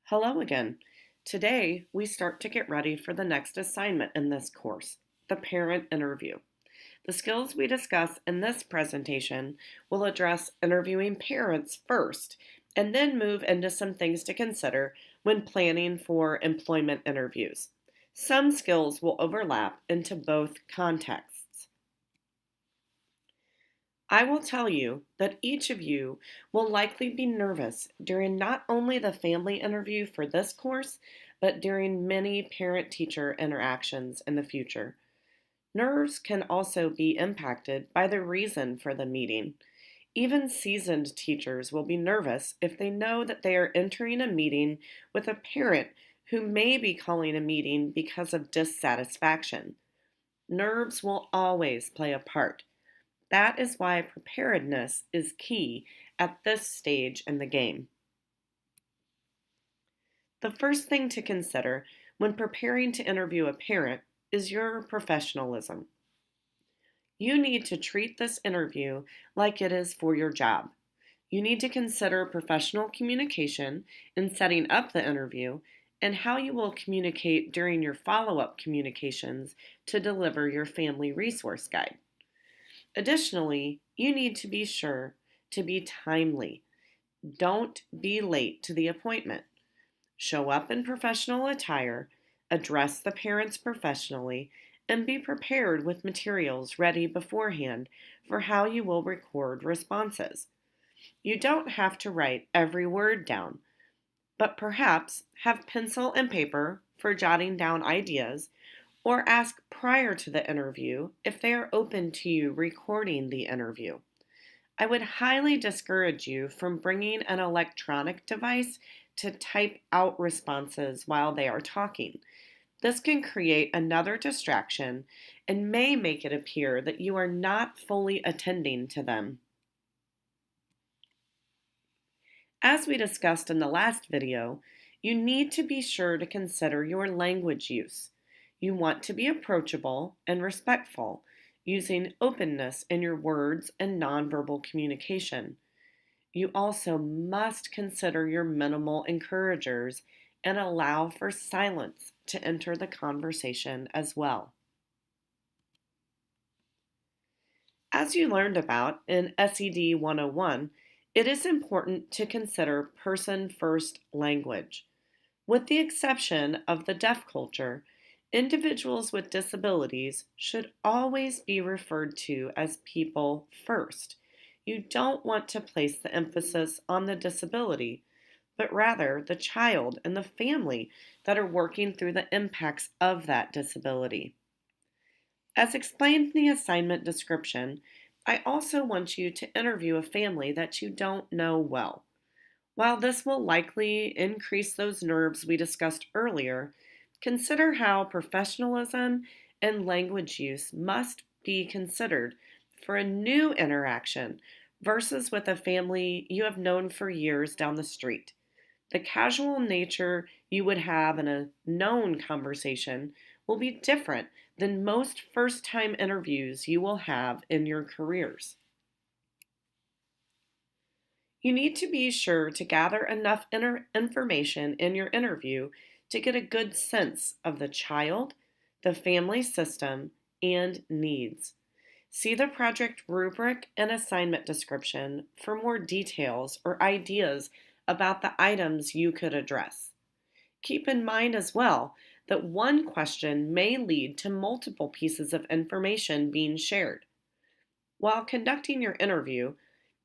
Hello again. Today, we start to get ready for the next assignment in this course, the parent interview. The skills we discuss in this presentation will address interviewing parents first, and then move into some things to consider when planning for employment interviews. Some skills will overlap into both contexts. I will tell you that each of you will likely be nervous during not only the family interview for this course, but during many parent-teacher interactions in the future. Nerves can also be impacted by the reason for the meeting. Even seasoned teachers will be nervous if they know that they are entering a meeting with a parent who may be calling a meeting because of dissatisfaction. Nerves will always play a part. That is why preparedness is key at this stage in the game. The first thing to consider when preparing to interview a parent is your professionalism. You need to treat this interview like it is for your job. You need to consider professional communication in setting up the interview and how you will communicate during your follow-up communications to deliver your family resource guide. Additionally, you need to be sure to be timely. Don't be late to the appointment. Show up in professional attire, address the parents professionally, and be prepared with materials ready beforehand for how you will record responses. You don't have to write every word down, but perhaps have pencil and paper for jotting down ideas, or ask prior to the interview if they are open to you recording the interview. I would highly discourage you from bringing an electronic device to type out responses while they are talking. This can create another distraction and may make it appear that you are not fully attending to them. As we discussed in the last video, you need to be sure to consider your language use. You want to be approachable and respectful, using openness in your words and nonverbal communication. You also must consider your minimal encouragers and allow for silence to enter the conversation as well. As you learned about in SED 101, it is important to consider person-first language. With the exception of the deaf culture, individuals with disabilities should always be referred to as people first. You don't want to place the emphasis on the disability, but rather the child and the family that are working through the impacts of that disability. As explained in the assignment description, I also want you to interview a family that you don't know well. While this will likely increase those nerves we discussed earlier, consider how professionalism and language use must be considered for a new interaction versus with a family you have known for years down the street. The casual nature you would have in a known conversation will be different than most first-time interviews you will have in your careers. You need to be sure to gather enough information in your interview to get a good sense of the child, the family system, and needs. See the project rubric and assignment description for more details or ideas about the items you could address. Keep in mind as well that one question may lead to multiple pieces of information being shared. While conducting your interview,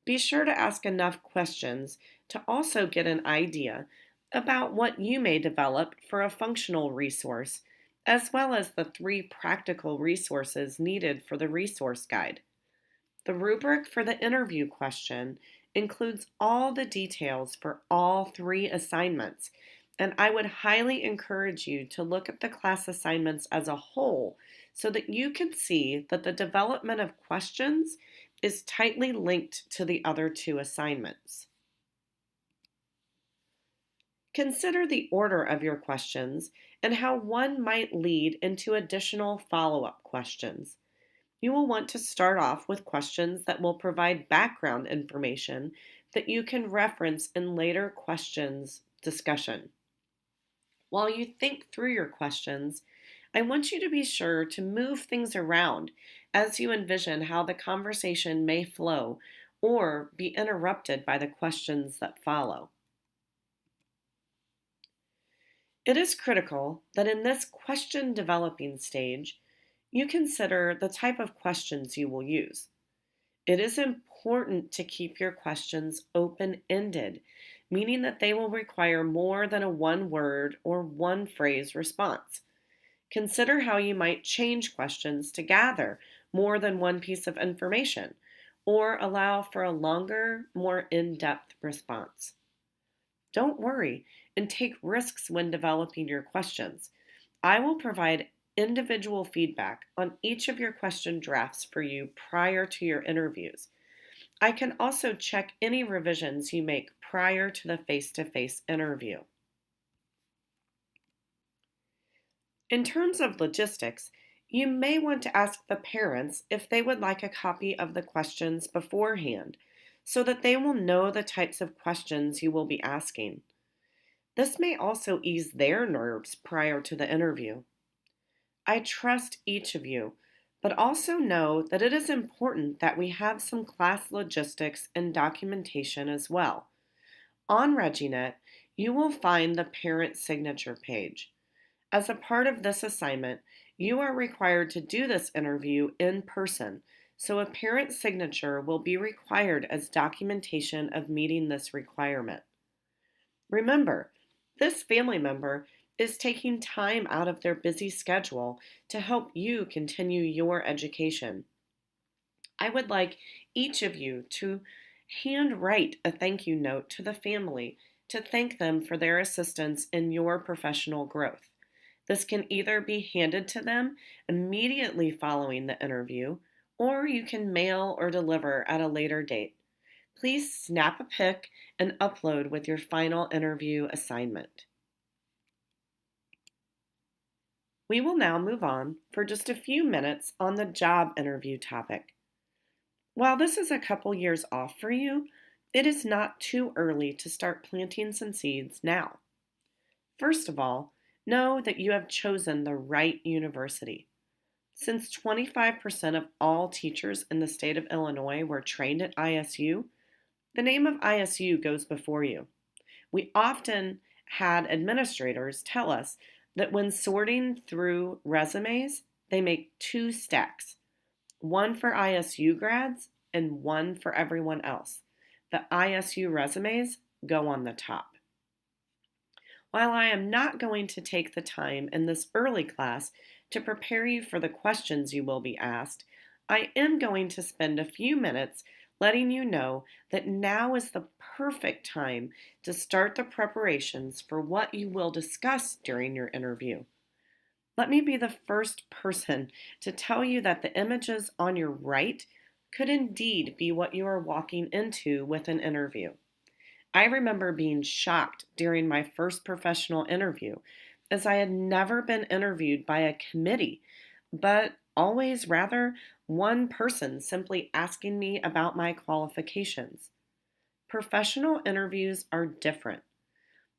be sure to ask enough questions to also get an idea about what you may develop for a functional resource, as well as the 3 practical resources needed for the resource guide. The rubric for the interview question includes all the details for all 3 assignments, and I would highly encourage you to look at the class assignments as a whole so that you can see that the development of questions is tightly linked to the other 2 assignments. Consider the order of your questions and how one might lead into additional follow-up questions. You will want to start off with questions that will provide background information that you can reference in later questions discussion. While you think through your questions, I want you to be sure to move things around as you envision how the conversation may flow or be interrupted by the questions that follow. It is critical that in this question developing stage, you consider the type of questions you will use. It is important to keep your questions open ended, meaning that they will require more than a one word or one phrase response. Consider how you might change questions to gather more than one piece of information or allow for a longer, more in depth response. Don't worry and take risks when developing your questions. I will provide individual feedback on each of your question drafts for you prior to your interviews. I can also check any revisions you make prior to the face-to-face interview. In terms of logistics, you may want to ask the parents if they would like a copy of the questions beforehand so that they will know the types of questions you will be asking. This may also ease their nerves prior to the interview. I trust each of you, but also know that it is important that we have some class logistics and documentation as well. On ReggieNet, you will find the parent signature page. As a part of this assignment, you are required to do this interview in person, so a parent signature will be required as documentation of meeting this requirement. Remember, this family member is taking time out of their busy schedule to help you continue your education. I would like each of you to handwrite a thank you note to the family to thank them for their assistance in your professional growth. This can either be handed to them immediately following the interview, or you can mail or deliver at a later date. Please snap a pic and upload with your final interview assignment. We will now move on for just a few minutes on the job interview topic. While this is a couple years off for you, it is not too early to start planting some seeds now. First of all, know that you have chosen the right university. Since 25% of all teachers in the state of Illinois were trained at ISU, the name of ISU goes before you. We often had administrators tell us that when sorting through resumes, they make two stacks, one for ISU grads and one for everyone else. The ISU resumes go on the top. While I am not going to take the time in this early class to prepare you for the questions you will be asked, I am going to spend a few minutes letting you know that now is the perfect time to start the preparations for what you will discuss during your interview. Let me be the first person to tell you that the images on your right could indeed be what you are walking into with an interview. I remember being shocked during my first professional interview, as I had never been interviewed by a committee, but always rather one person simply asking me about my qualifications. Professional interviews are different.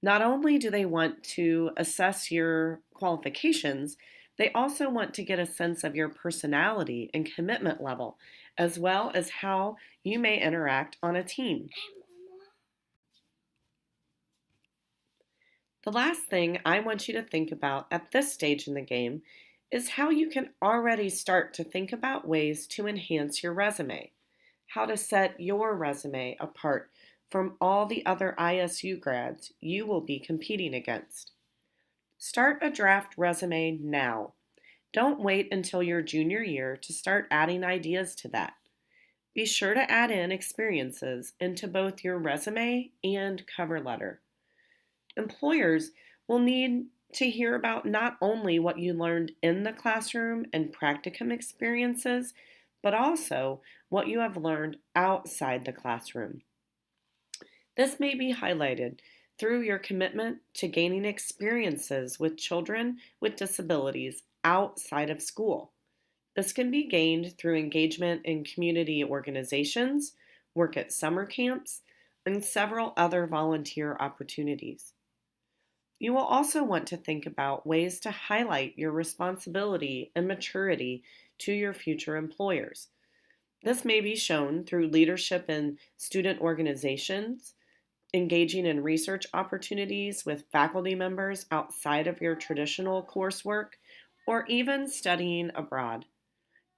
Not only do they want to assess your qualifications, they also want to get a sense of your personality and commitment level, as well as how you may interact on a team. The last thing I want you to think about at this stage in the game is how you can already start to think about ways to enhance your resume, how to set your resume apart from all the other ISU grads you will be competing against. Start a draft resume now. Don't wait until your junior year to start adding ideas to that. Be sure to add in experiences into both your resume and cover letter. Employers will need to hear about not only what you learned in the classroom and practicum experiences, but also what you have learned outside the classroom. This may be highlighted through your commitment to gaining experiences with children with disabilities outside of school. This can be gained through engagement in community organizations, work at summer camps, and several other volunteer opportunities. You will also want to think about ways to highlight your responsibility and maturity to your future employers. This may be shown through leadership in student organizations, engaging in research opportunities with faculty members outside of your traditional coursework, or even studying abroad.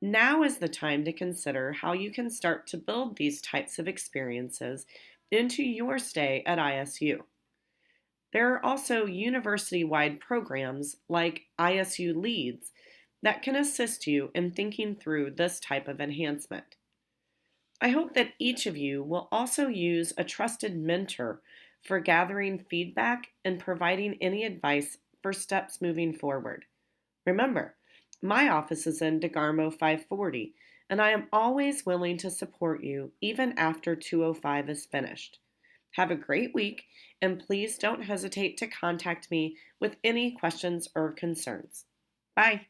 Now is the time to consider how you can start to build these types of experiences into your stay at ISU. There are also university wide programs like ISU Leads that can assist you in thinking through this type of enhancement. I hope that each of you will also use a trusted mentor for gathering feedback and providing any advice for steps moving forward. Remember, my office is in DeGarmo 540, and I am always willing to support you even after 205 is finished. Have a great week, and please don't hesitate to contact me with any questions or concerns. Bye.